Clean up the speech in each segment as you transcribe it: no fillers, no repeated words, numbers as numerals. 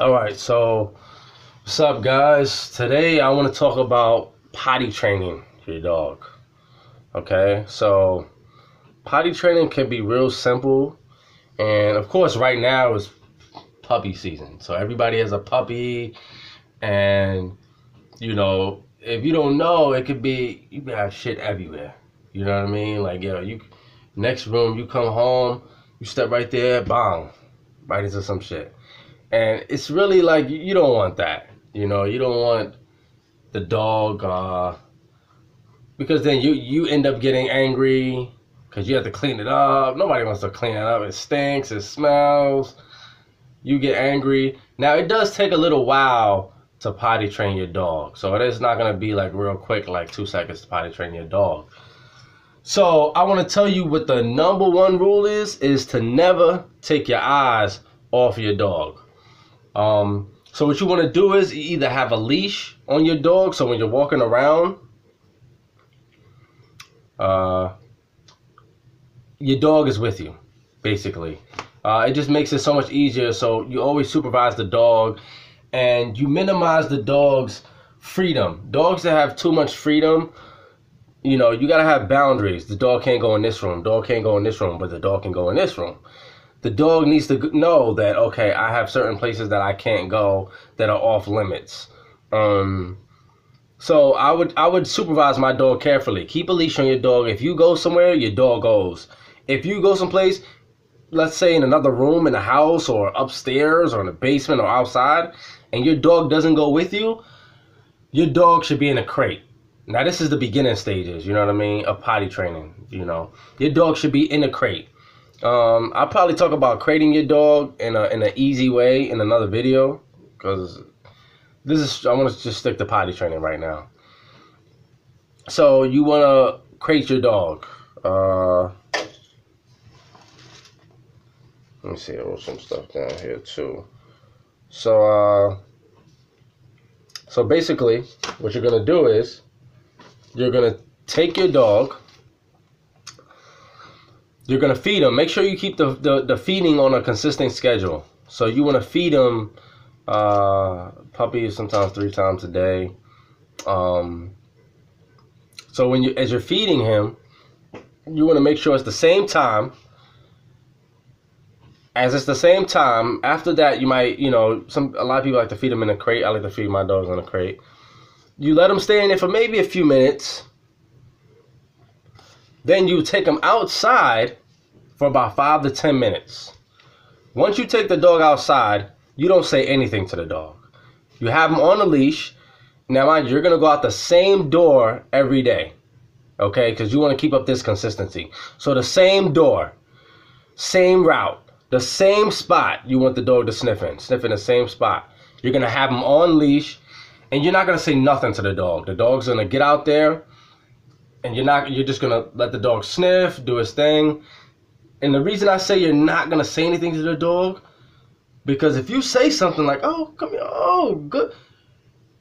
All right, so what's up, guys? Today I want to talk about potty training your dog. Okay, so potty training can be real simple, and of course, right now is puppy season, so everybody has a puppy, and if you don't know, it could be you can have shit everywhere. You know what I mean? Like, you next room, you come home, you step right there, bang, right into some shit. And it's really like you don't want that. You don't want the dog because then you end up getting angry because you have to clean it up. Nobody wants to clean it up. It stinks. It smells. You get angry. Now, it does take a little while to potty train your dog. So it is not going to be like real quick, like 2 seconds to potty train your dog. So I want to tell you what the number one rule is to never take your eyes off your dog. So what you want to do is you either have a leash on your dog, so when you're walking around, your dog is with you, basically. It just makes it so much easier, so you always supervise the dog, and you minimize the dog's freedom. Dogs that have too much freedom, you got to have boundaries. The dog can't go in this room, dog can't go in this room, but the dog can go in this room. The dog needs to know that, okay, I have certain places that I can't go that are off limits. So I would supervise my dog carefully. Keep a leash on your dog. If you go somewhere, your dog goes. If you go someplace, let's say in another room in the house or upstairs or in the basement or outside, and your dog doesn't go with you, your dog should be in a crate. Now, this is the beginning stages, you know what I mean, of potty training, Your dog should be in a crate. I'll probably talk about crating your dog in an easy way in another video, because I want to just stick to potty training right now. So you want to crate your dog. Let me see, I wrote some stuff down here too. So basically what you're gonna do is you're gonna take your dog. You're going to feed them. Make sure you keep the feeding on a consistent schedule. So you want to feed them puppies sometimes 3 times a day. So as you're feeding him, you want to make sure it's the same time. As it's the same time, after that you might, a lot of people like to feed them in a crate. I like to feed my dogs in a crate. You let them stay in there for maybe a few minutes. Then you take them outside for about 5 to 10 minutes. Once you take the dog outside, you don't say anything to the dog. You have them on a leash. Now, mind you, you're going to go out the same door every day, okay? Because you want to keep up this consistency. So the same door, same route, the same spot you want the dog to sniff in the same spot. You're going to have them on leash, and you're not going to say nothing to the dog. The dog's going to get out there, and you're just going to let the dog sniff, do his thing. And the reason I say you're not going to say anything to the dog, because if you say something like, oh, come here, oh, good,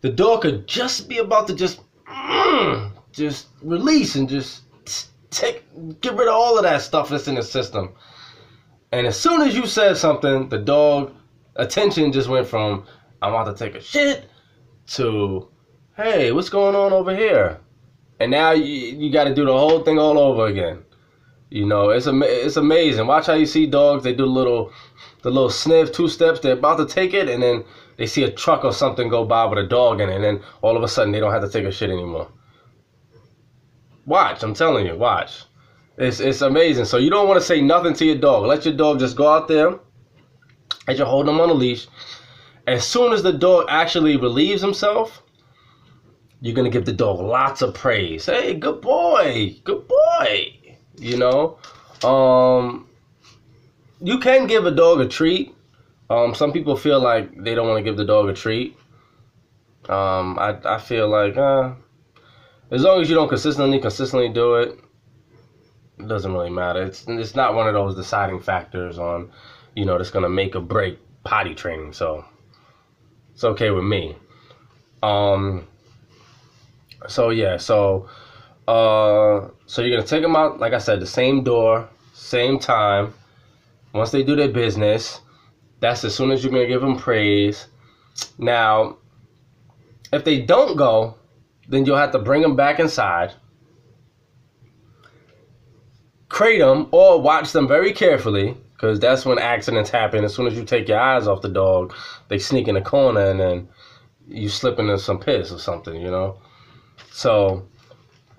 the dog could just be about to just release and just get rid of all of that stuff that's in the system. And as soon as you said something, the dog attention just went from, I'm about to take a shit, to, hey, what's going on over here? And now you got to do the whole thing all over again. It's amazing. Watch how you see dogs. They do the little sniff, 2 steps. They're about to take it, and then they see a truck or something go by with a dog in it, and then all of a sudden they don't have to take a shit anymore. Watch, I'm telling you, watch. It's amazing. So you don't want to say nothing to your dog. Let your dog just go out there as you're holding him on a leash. As soon as the dog actually relieves himself, you're going to give the dog lots of praise. Hey, good boy. Good boy. You can give a dog a treat. Some people feel like they don't want to give the dog a treat. I feel like as long as you don't consistently do it, it doesn't really matter. It's not one of those deciding factors on, that's going to make or break potty training. So it's okay with me. So you're going to take them out, like I said, the same door, same time. Once they do their business, That's as soon as you're going to give them praise. Now, if they don't go, then you'll have to bring them back inside, crate them, or watch them very carefully, because that's when accidents happen. As soon as you take your eyes off the dog, they sneak in the corner, and then you slip into some piss or something, you know? So,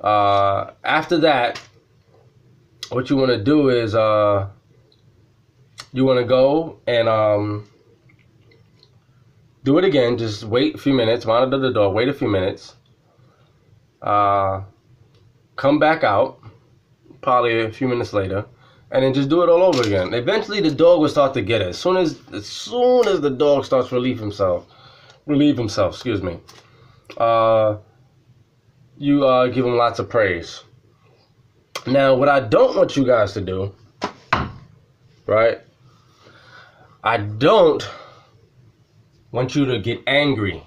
after that, what you want to do is, you want to go and do it again. Just wait a few minutes, monitor the dog, wait a few minutes, come back out, probably a few minutes later, and then just do it all over again. Eventually, the dog will start to get it. As soon as the dog starts to relieve himself, excuse me, you give him lots of praise. Now, what I don't want you guys to do, right? I don't want you to get angry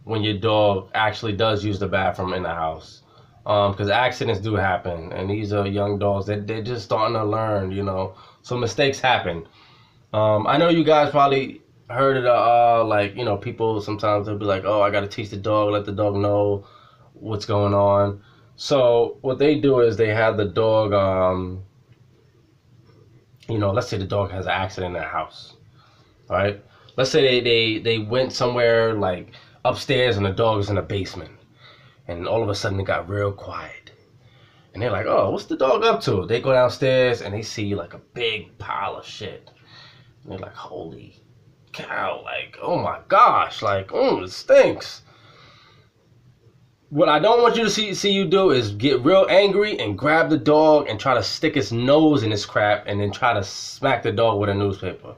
when your dog actually does use the bathroom in the house. Because accidents do happen, and these are young dogs that they're just starting to learn, you know. So mistakes happen. I know you guys probably heard it, like, you know, people sometimes they'll be like, oh, I got to teach the dog, let the dog know what's going on. So what they do is they have the dog, you know, let's say the dog has an accident in the house, all right? Let's say they went somewhere like upstairs and the dog is in the basement. And all of a sudden it got real quiet. And they're like, oh, what's the dog up to? They go downstairs and they see like a big pile of shit. And they're like, holy cow, like, oh my gosh, like, it stinks. What I don't want you to see you do is get real angry and grab the dog and try to stick its nose in this crap and then try to smack the dog with a newspaper.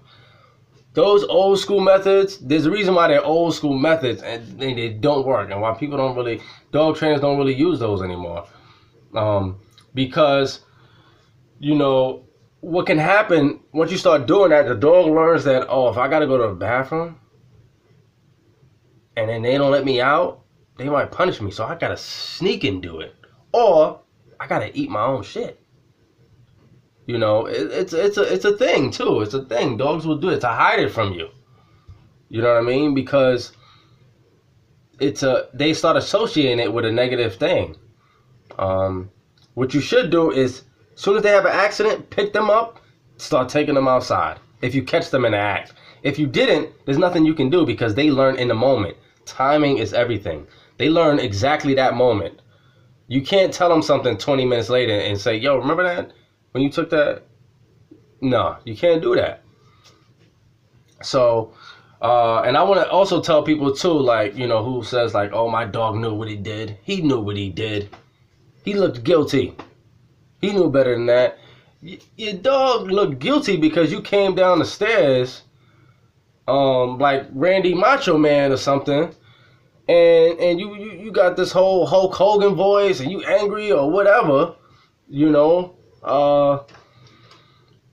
Those old school methods, there's a reason why they're old school methods and they don't work, and why people don't really, dog trainers don't really use those anymore. Because, you know, what can happen once you start doing that, the dog learns that, oh, if I got to go to the bathroom and then they don't let me out, they might punish me, so I got to sneak and do it. Or I got to eat my own shit. You know, it's a thing too. It's a thing. Dogs will do it to hide it from you. You know what I mean? Because they start associating it with a negative thing. What you should do is, as soon as they have an accident, pick them up, start taking them outside. If you catch them in the act. If you didn't, there's nothing you can do because they learn in the moment. Timing is everything. They learn exactly that moment. You can't tell them something 20 minutes later and say, yo, remember that? When you took that? No, you can't do that. So, and I want to also tell people too, like, you know, who says like, oh, my dog knew what he did. He knew what he did. He looked guilty. He knew better than that. Your dog looked guilty because you came down the stairs, like Randy Macho Man or something, and you got this whole Hulk Hogan voice, and you angry or whatever, you know.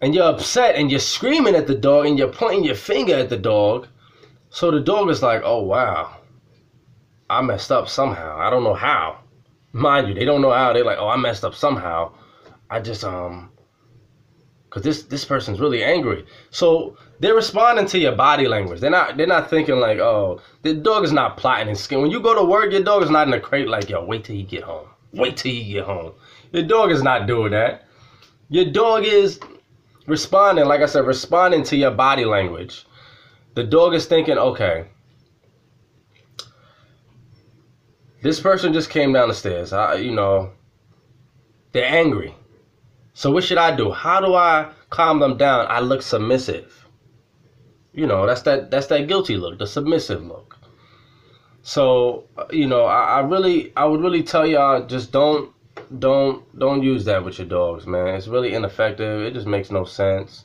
And you're upset and you're screaming at the dog and you're pointing your finger at the dog. So the dog is like, oh, wow, I messed up somehow. I don't know how. Mind you, they don't know how. They're like, oh, I messed up somehow. I just, because this person's really angry. So they're responding to your body language. They're not thinking like, oh, the dog is not plotting and scheming. When you go to work, your dog is not in the crate like, yo, wait till he get home. Wait till he get home. Your dog is not doing that. Your dog is responding, like I said, responding to your body language. The dog is thinking, okay, this person just came down the stairs. You know, they're angry. So what should I do? How do I calm them down? I look submissive. You know, that's that guilty look, the submissive look. So, you know, I would really tell y'all, just don't use that with your dogs, man. It's really ineffective. It just makes no sense.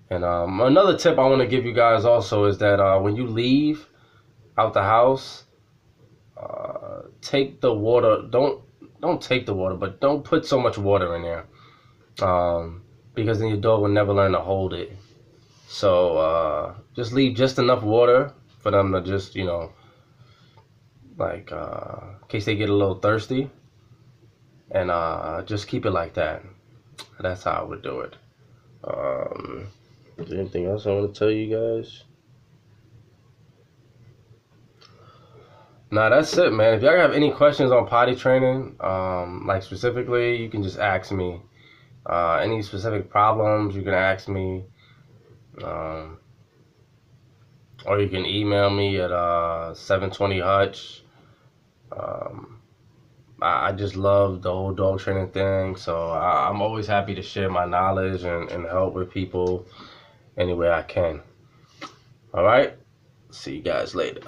And another tip I want to give you guys also is that when you leave out the house, take the water. Don't take the water, but don't put so much water in there, because then your dog will never learn to hold it. So just leave just enough water for them to just, you know, like in case they get a little thirsty. And just keep it like that. That's how I would do it. Is there anything else I want to tell you guys? Nah, that's it, man. If y'all have any questions on potty training, like specifically, you can just ask me. Any specific problems, you can ask me. Um, or you can email me at 720hutch. Um, I just love the whole dog training thing, so I'm always happy to share my knowledge and help with people any way I can. All right, see you guys later.